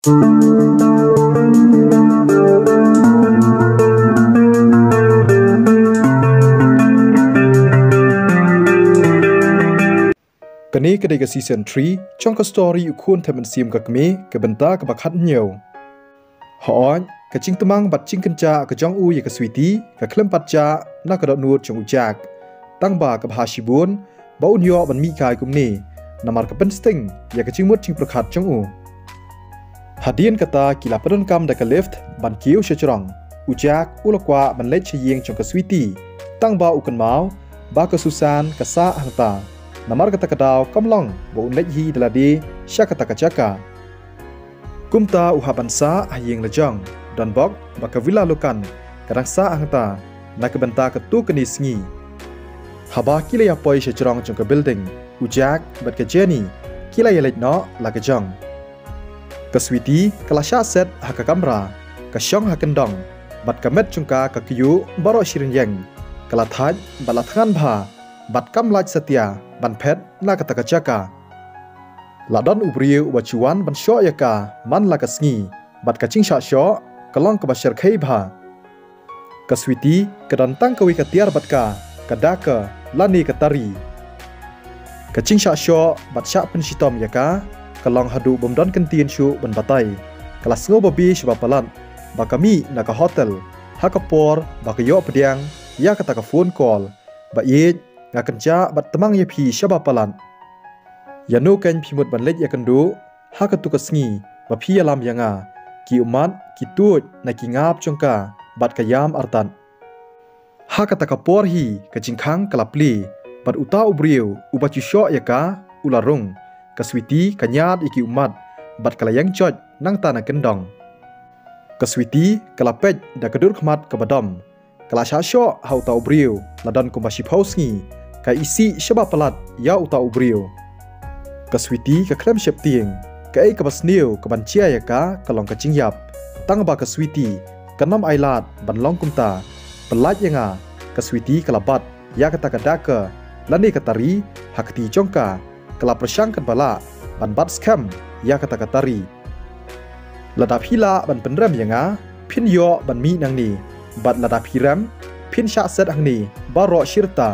กันนี้ก็ได้กับซีซั่น3ช่องก็สตอรี่อุควรทำมันเสียมกับเมย์กับบรรดากับบักฮัดเหนียวหอนกับจิงตมังบัดจิงกันจ่ากับจ้องอูยกับสวีตีกับเคลื่อนปัจจาหน้ากระดนูดจงอุจากตั้งบ่ากับฮาชิบุนบ่อุนยอบันมีกายกุมเน่นำมากับเป็นสติงอยากกับจิงมุดจิงประคัดจ้องอูฮัดเดียนกตากีฬาประดนกรรมได้กับลิฟต์บันเกียวเชจรังอุจากอุลกว่าบันเล็ดเชียงจงกับสวีตีตั้งบ่าอุกันเมาบ่ากับสุสานกับซาหังตานำมากับตะกดาวกำลังบ่อุนเล็ดฮีดลาดีชักตะกจักกากุมตาอุหาบันซาหายิงละจังดอนบอกบักวิลาลุกันกระดังซาอังตานักบันตากตุกันนิสงีฮาบากิเลยปอยเชจรองจงกับบิลดิ้งอุจากบัดกับเจนี่กิเลยเล็ดเนาะลากจังกับสวีตีกลาชาเซตหักกัมรากระช่องหักกันดองบัดกับเม็ดจงกากับกิยูบารอชิรินยังกลาทัดบัดละทันพาบัดกำลายสเตียบันเพชรลากตะกจักกาลาดอนอุบริววัชวันบันชอยกามันลากสงีบัดกะจิงชาชอกลองกับบัชรเคยบากสวิตีกระดันตั้งกวีกตียร์บัดกากระดากะลานีกตารีกะจิงชาชอบัดชาเป็นชิตอมยากากลองหดูบมดอนกันเตียนชูบันบัตไตกลาสโงบบีชบาปลันบากามีนักโฮเทลฮักปอร์บากยอปเดียงยากตะกฟูนคอลบะเยจงากันจ้าบัดตมังยาพีชบาปลันยานูกันพิมุดบันเล็ดยากันดูฮักตุกสงีบะพียลามยังกิอุมัดกิตูดในกิงาบจงกาบัดกยามอาร์ตันฮักตะกปอร์ฮีกจิงคังกลับลีบัดอุตาอุบริวอุบัติชอยากาอุลารงกสวิตีกัญญาดอิกิอุมัดบัดกลายังจอดนั่งตานักันดองกสวิตีกลาเป็ดดักกระดุรขมัดกับบดอมกลาชาชอเฮาตาอุบริวลาดันกุมบาชิพาวสงีกอิซีชบาปลัดยาอุตาอุบริวกสวิตีกเคลมเชปเตียงกกับสเนียวกับบันเชียยากากลองกจิงยับตั้งบากสวิตีกันน้ำไอลาดบันลองกุมตาปลัดยังกสวิตีกลาบัดยากตากระดากและนี่กตารีหักตีจงกากลาประชังกันบลาบันบัดสแคมยากตากตารีระดับฮิลาบันเป็นเริ่มยังพินยอบันมีนังนีบัดระดับฮิรัมพินชาเซตอังนีบารอชิรตา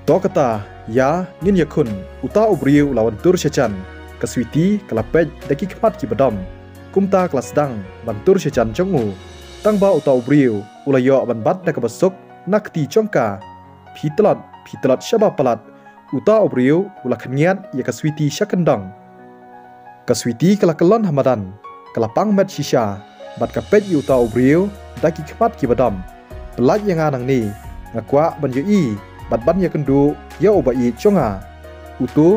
โตกตายานินยคุณอุตาอุบริวลาวันตุรเชจันกสวิตีกลาเป็ดดักิขมัดกิบดอมกุมตากลาสดังบันตุรเชจันจงอูตั้งบ่าอุตาอุบริวอุลายอบันบัดนักบสุกนักตีจงกาพีตลัดชบาปลัดอุตาอุบริวอุลาขณียดยากสวิตีชักกันดังกสวิตีกลากลอนธรรมดันกลาปังเม็ดชิชาบัดกับเป็ดอุตาอุบริวดักิขมัดกิบดอมปลัดยังนังนี้นักว่าบันยูอีบัดบันยากันดูยาอุบอีจงอุตุ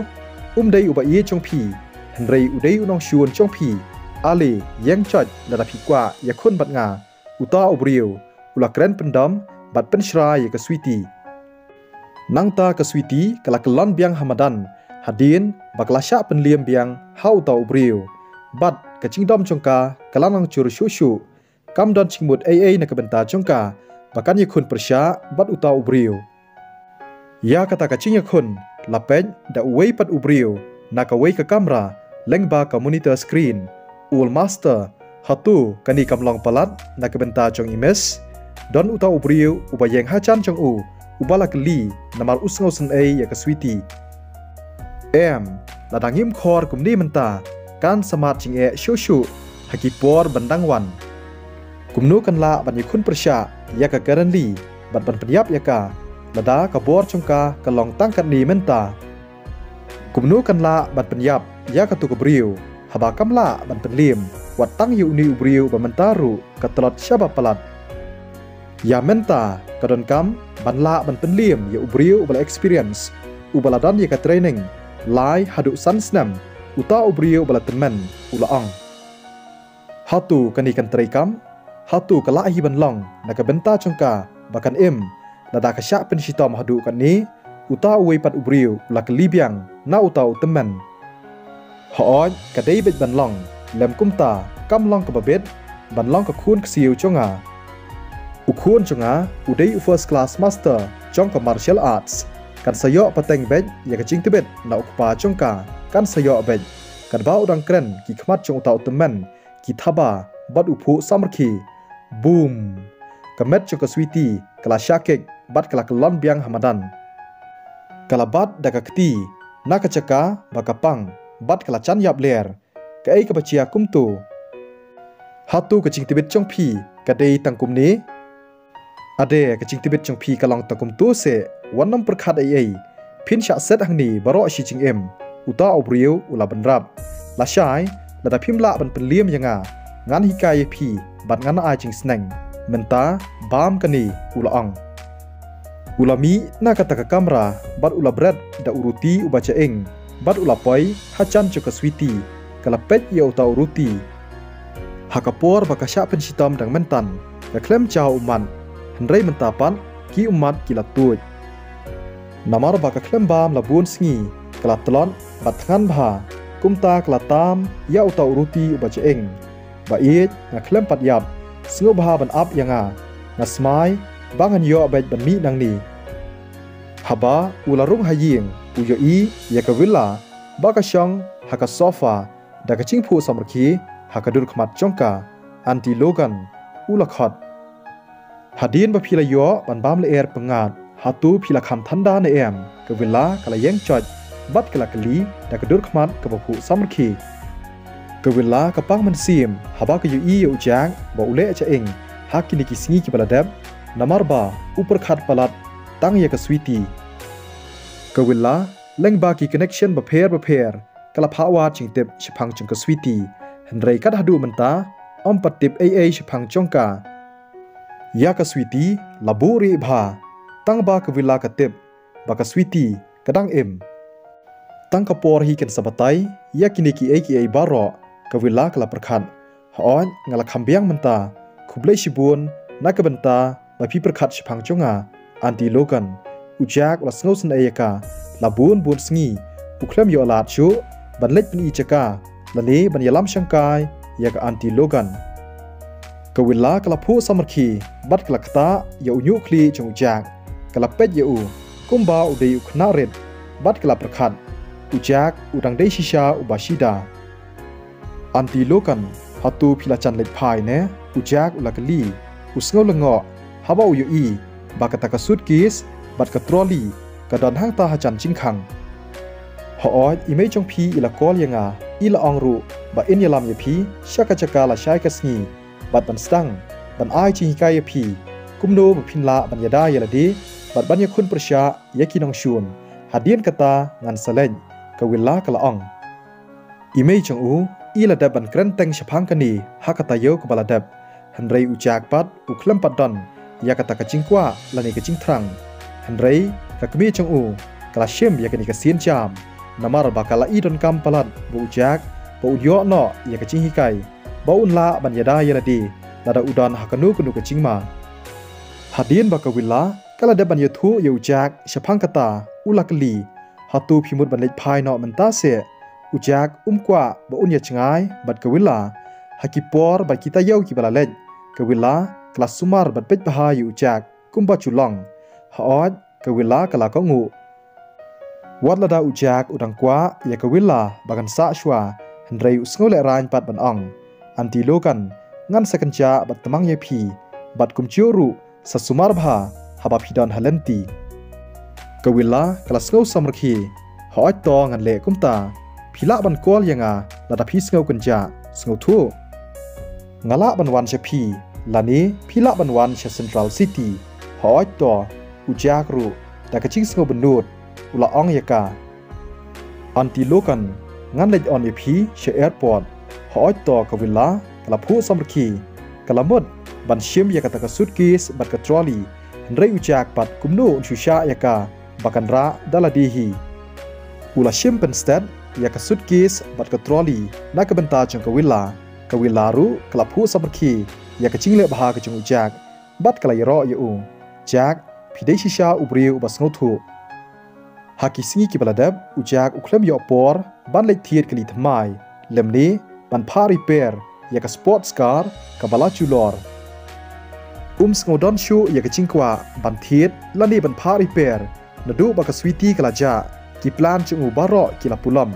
ได้อุบอีจงพีหันไรอุได้อุนองชวนจงพีอาลียังจอดระดับพีกว่ายาคนบัดงาอุตาอุบริวอุลากเรนเป็นดอมบัดเป็นชรายกับสวีตีนังตากับสวีตีกลักลอนเบียงฮามาดันฮัดเดียนบักลาชาเป็นเลียมเบียงฮาอุตาอุบริวบัดกับจิงดอมจงกากลังนังจูรชูกำดอนจิงมุดเอนักบันตาจงกาบักันยาคนประชาบัดอุตาอุบริวยากตากจิงยาคนลาเป็ดดาเวปัดอุบริวนักเวกับกัมราเล็งบากับมอนิเตอร์สกรีนอูลมาสเตอร์ฮัตตูกันนีกำลังปลัดนักบันตาจงอิเมสดอนอุตาอุบริวอุบยังฮาจันจงอุบาลักลีนามาอุสงอสันเอยากสวีตีลาดังยิมคอร์กุมนีมันตาการสมาร์ทจิงชูฮักกิปอร์บันดังวันกุมนูกันละบันยุคุณประชายากการันลีบันปัญญาบยากาละดากับบอร์จงกากลองตั้งกันนีเมนตากุมนูกันละบัดปัญญาบยากตุกบริวฮบากำละบัดเป็นเลียมวัดตั้งอยู่นิวบริวบัมันตารุกัตลอดชาบปลัดยาเมนตากระดอนกำบันละบัดเป็นเลียมยาอุบริวบัลเอ็กซ์เพรียนส์อุบลาดันยากเทรนนิ่งไลฮัดุซันสแนมอุตาอุบริวบัลเทนเมนอุลาอังฮัตูกันนีกันเทรกำฮัตูกละฮิบันลองนักเบนตาจงกาบักันระดับกษัตริย์เป็นชิตอมหดูกันนี้อุตาอวยปัดอุบริวหลักลีเบียงน่าอุตาอุตเมนหอนกระได้เบ็ดบันลองแหลมกุมตากำลองกับเบ็ดบันลองกับคูนเสียวจงอุคูนจงอุได้อุ First Class Master จงกับ Martial Arts กันสยอปะเต็งเบ็ดอยากจิงติเบ็ดน่าอุปาจงกากันสยอเบ็ด กันบ้าดังเกรนกิขมัดจงอุตาอุตมันกิทับะบัดอุพุสามรคีบูมกเม็ดจงกสวีตีกลาชาเกกบัดกลากลอนเบียงฮามาดันกลาบัดดักกตีนักจักาบักปังบัดกลาจันยับเลร์กไอกบเชียกุมตูฮัตูกจิงติบิตจงพีกเดยตังกุมนี้อเดกจิงติบิตจงพีกลองตังกุมตัวเสวันน้ำประคัดไอพินชาเซตหังนี้บารอชิจิงอุตาอบริวอุลาบันรับละชายระดับพิมละบันเป็นเลี่ยมยังงานฮิกายพีบัดงานอาจิงสแนงเมนตาบามกันนีอุลาอังอุลามีนักตะกะกัมราบัดอุลาเบรดดาอุรุตีอุบาเจเองบัดอุลาปอยฮัจันจุกสวีตีกะลาเป็ดเยอุตาอุรุตีฮักปอร์บักชาเป็นชิตามดังเมนตันกะเคลมเจ้าอุมันหันไรเมนตาปันกีอุมัดกิลาตูดนามารบักเคลมบามลาบูนสงีกลาตลอนบัดทันบากุมตากลาตามยาอุตาอุรุตีอุบาเจเองบาเอจนักเคลมปัดยับสงบหาบันอับยังนัสไมบางอันยอเบ็ดบันมีนังนีฮับบาอุลารุ่งหายิงอุยอียากวิลลาบากชองฮักซอฟาดักจิงผู้สมรคีฮักดุลขมัดจงกาอันติโลกันอุลาขัดฮัดดินบะพิลายอบันบามเลเอร์ปงาดฮัตูพิลาคำทันดาในกวิลลากลายังจอดบัดกลากลีดักดุลขมัดกับผู้สมรคีกวิลลากปังมันซีมฮับบากยูอีอุจางบ่อุเลจะเองฮักกินิกิสงีกิบลาเดบนามารบาอุปขัดปลัดตั้งยากสวีตีกวิลลาเล่งบากีคอนเนคชั่นบะเพร์กลาภาวาจิงเต็บชิพังจงกสวีตีหันไรกัดฮัดูมันตาอมปัดติบชิพังจงกายากสวีตีลาบูรีบาตั้งบากวิลลากเต็บบากสวีตีกระดังตั้งกปอร์ฮีกันสบัตัยยากินิกิบารอกวิลลากลาประคันฮอนงาลาคัมเบียงมันตาคุบเลชิบุนนักบันตาบาพิประคัดชิพังจงอันติโลกันอุจากลาสโนสันเอยกาลาบุนสงีอุเคลมยอลาดชูบันเล็กเป็นอีจักาละนี้บันยาลัมชังกายยากอันติโลกันกวิลลากลาผู้สมรคีบัดกลากตายาอุยุคลีจงจากกลาเป็ดยาอูกุมบาอุเดยุคนาเรดบัดกลาประคัดอุจากอุดังเดชิชาอุบาชิดาอันติโลกันฮัตูพิลาจันเล็ดพายเนอุจากอุลากลีอุสงลงอฮับอุยอีบากตะกสุดกิสบัดกตรอลีกระดอนห้างตาฮัจันจิงคังฮอออีเมจงพีอิละกอลยังอีละองรูบะเอ็นยาลามยพีชักจักาละชายกัสงีบัดบันสตังบันไอจิงกายพีกุมโนบพินลาบันยาดายาละดีบัดบันยาคุณประชายากินองชูนฮัดเดียนกตางานสเลนกวิลลากละองอีเมจงอูอีละดับบันเกรนเต็งชพังกันีฮักตายโยกบาลาดับหันไรอุจากปัดอุคลัมปัดดอนยากตะกจิงกว่าละนี่กจิงทรังหันไรกะกมีจงอูกลาเชมยากนิกเสียนจามนามารบากาลาอีดอนกัมปลัดบูจากบูยอเนาะยากจิงฮิไกบูอุนลาบัญญาดายละดีละดาอุดอนฮักนูกนุกจิงมาฮัดเดียนบากวิลลากะละเดบัญญาทูยูจากชพังกตาอุลักลีฮัตูพิมุดบันเล็ดพายเนาะมันตาเสอุจากกว่าบูอุนยาจงายบัดกวิลลาฮักกิปอร์บัดกิตายาวกิบลาเล็ดกวิลลากลาสุมารบัดเป็ดบหาอยู่จากกุมบาจุลองฮอดกวิลลากลาก็งูวัดละดาอุจากอุดังกว่ายากวิลลาบักันสะชัวหันไรอุสงเลรานปัดบันอ่องอันติโลกันงั้นสกันจาบัดตมังยพีบัดกุมจิโอรุสัสุมารบาฮับพิดอนฮัลเลนตีกวิลลากลาสงสมรคีฮอดตองันเล่กุมตาพิละบันกอลยังละดาพิสงกันจาสงทูงาละบันวันเชพีลานี้พิละบันวันเชเซ็นทรัลซิตี้ฮอดตัวอุจากรูแต่กระชิงสงบนูดอุละองยากาอันติโลกันงั้นเล็ดออนเอพีเชแอร์พอร์ตฮอดตัวกวิลลากลาผู้สมรคีกลามดบันเชียมยากาตะกสุดกิสบัดกตรอลีไรอุจากปัดกุมโนอุชุชายากาบักันระดาลาดีฮีอุละเชียมเป็นสเตดยากาสุดกิสบัดกตรอลีนักบันตาจงกวิลลารูกลาผู้สมรคียากจิงเลบหากจงอุจากบัดกลายรอยูจากพิเดชิชาอุบริวบัสงทูหากิสงีกิบลาเดบอุจากอุเคลมยอปอร์บันเล็กเทียดกลีทำไมเลมนี้บันพาริเปอร์ยากสปอร์ตสการ์กับบลาจูลอร์สงดอนชูยากจิงกว่าบันเทียดและนี่บันพาริเปอร์นดูบักสวีตีกลาจากิปลานจงอุบารอกิลาปุลัม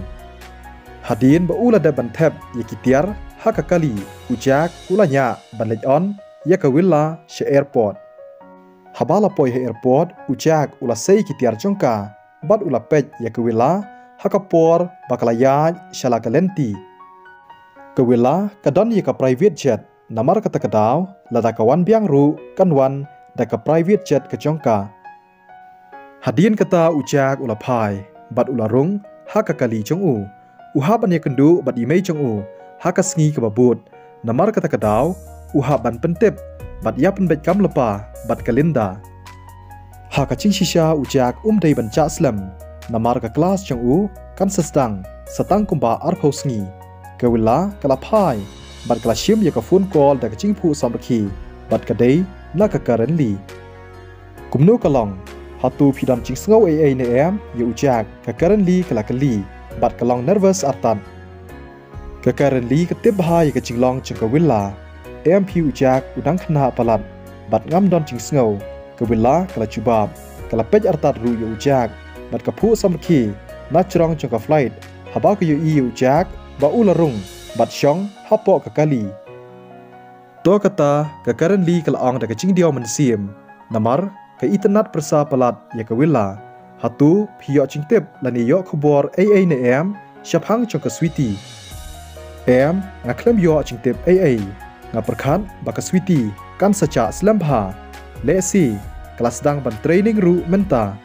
Hadin baula da bantep ya kitiar haka kali ujak ulanya banlej on ya ka willa she airport. Habala poi he airport ujak ula sei kitiar jongka bad ula pej ya ka willa haka por bakalaya shala kalenti. Ka willa kadon ya ka private jet namar kata kadaw lada kawan biang ru kanwan da ka private jet ka jongka. Hadin kata ujak ula pai bad ula rung haka kali jongu. Uhaban ya kendu bad imei jongu haka sngi ke babut namar kata kadaw uhaban pentip bad ya penbet kam lepa bad kalinda haka cing shisha ujak dei banca slam namar ka kelas jongu kan sestang kumba arpau sngi ke willa kalapai bad kelashim ya ka phone call da ka cing phu samrki bad kadai na ka karenli kumnu kalong hatu pidam cing sngaw ai ne em ya ujak ka karenli kalakali bat kalong nervous artan kekaren li ketip bahaya ke cinglong cengka willa MP ujak udang kena palat bat ngam don cing sngaw ke willa kala cubab kala pej artat ru yu ujak bat kapu samki na cerong cengka flight haba ke yu ujak ba ularung bat syong hapo ke kali to kata kekaren li kala ong da ke cing dio mensim namar ke internet persa palat ya ke willa hatu piyok cing tip lani yok khubor AA ne em syapang cong ke sweetie em ngaklem yok cing tip AA ngaperkhan baka sweetie kan saca slambha lesi kelas sedang ban training ru menta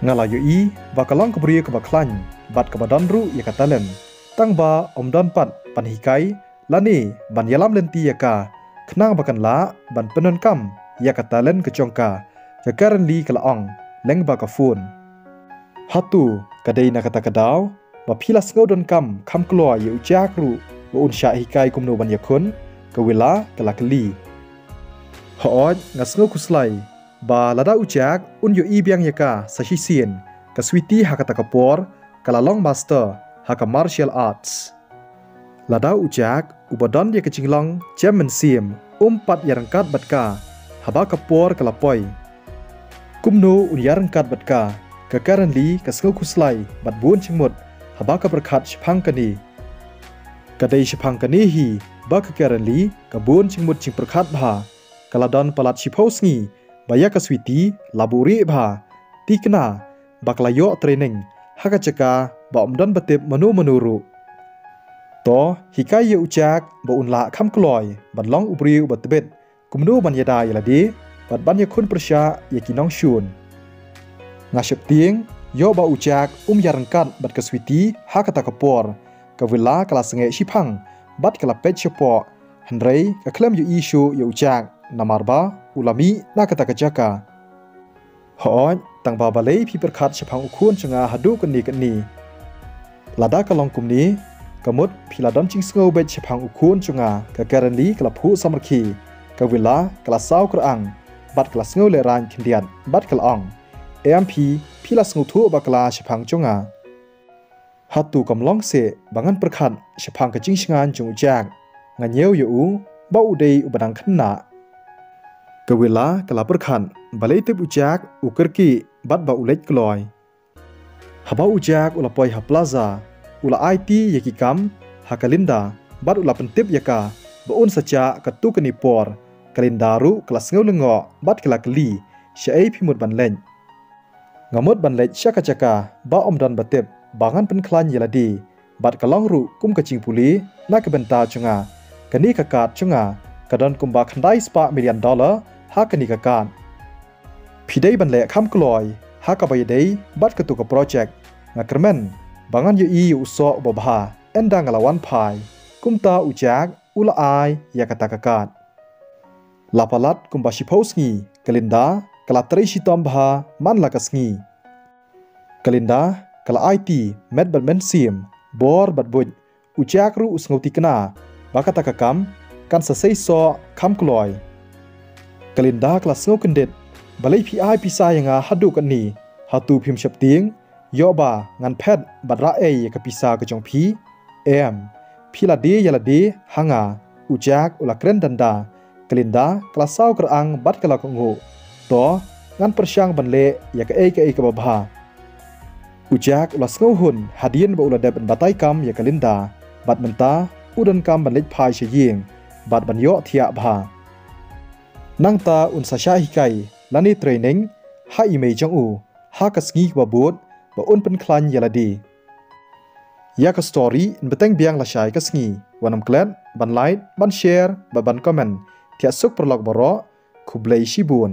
ngalayo i bakalong kebri ke baklan bat ke badan ru ya katalen tang ba omdon pat panhikai lani ban yalam lenti yaka khnang bakan la ban penon kam ya katalen ke congka ke karen li kalaong leng baka phone hatu kadai na kata kadaw ba philas ngodon kam kloa ye ujak ru wa unsha hikai kumno ban yakun ka wila kalakli hooj ngasngo kuslai ba lada ujak yo ibiang yaka sasisien ka sweetie hakata kapor kala long master haka martial arts lada ujak ubadon ye kecinglang chairman sim pat yarangkat batka haba kapor kala poi kumno unyarangkat batka ka currently ka sngo kuslai bat bun chingmut haba ka berkhat shphang kani kadai shphang kani hi ba ka currently ka bun chingmut ching berkhat bha kaladon palat shiphosngi baya ka sweetie laburi bha tikna baklayo training haka chaka ba omdon batip manu manuru to hikai ye ujak ba unla kham kloi ban long ubri batbet kumno ban yada yaladi bat ban yakun persya yakinong shun ngashep tieng yo ba ujak yarangkat bat ka sweetie hakata kapor ka willa kala senge shipang bat kala pet shopo handrei ka klem yu issue yo ujak namarba ulami na kata kajaka hooj tang ba balei pi perkhat shapang ukhun chunga hadu kani lada kalong kumni kamut philadon ching sngo bet shapang ukhun chunga ka karani kala phu samarki ka willa kala saw krang bat kala sngo le ran khindian bat kala ong MP philas ngutu bakla shapang chunga hatu kamlong se bangan perkhat shapang ka chingsngan chung jak nganyeu yu ba udei ubadang khanna ka willa kala perkhan balei tip ujak ukerki bat ba ulet kloi haba ujak ula poi ha plaza ula IT yakikam hakalinda bat ula pentip yaka ba un sacha katu kani por kalindaru kelas ngau lengo bat kala kali syai phimut banlen ngamut banlet syaka chaka ba omdan batip bangan penklan yeladi bat kalong ru kum kacing puli na kebenta chunga kani kakat chunga kadon kumba khandai $1 million ha kani kakat phidei banle kham kloi ha ka bayadei bat katu ka project ngakermen bangan yu uso babha endang lawan pai kumta ujak ula ai yakata kakat lapalat kumba shiphosngi kalinda kala trei bha man la kasngi kalinda kala IT med badmen sim bor badbuj ujak ru usngoti kena bakata kakam kan sasei so kham kloi kalinda kala sngo kendet balai PI pisa yanga hadu kani hatu phim shapting yoba ngan phet badra e ka pisa ka jong phi em phila de yala de hanga ujak ula kren danda kalinda kala saw krang bat kala ko to ngan persyang banle ya ka e ka babha ujak ulas ngohun hadian ba ula deb batai kam ya kalinda bat menta udan kam ban lech phai sheying bat ban yo thia bha nangta unsa sha hikai lani training ha imei jong u ha kasngi ba bot ba un pen klan yaladi ya ka story in beteng biang la shai kasngi wanam klan ban like ban share ba ban comment thia suk perlok boro khublei shibun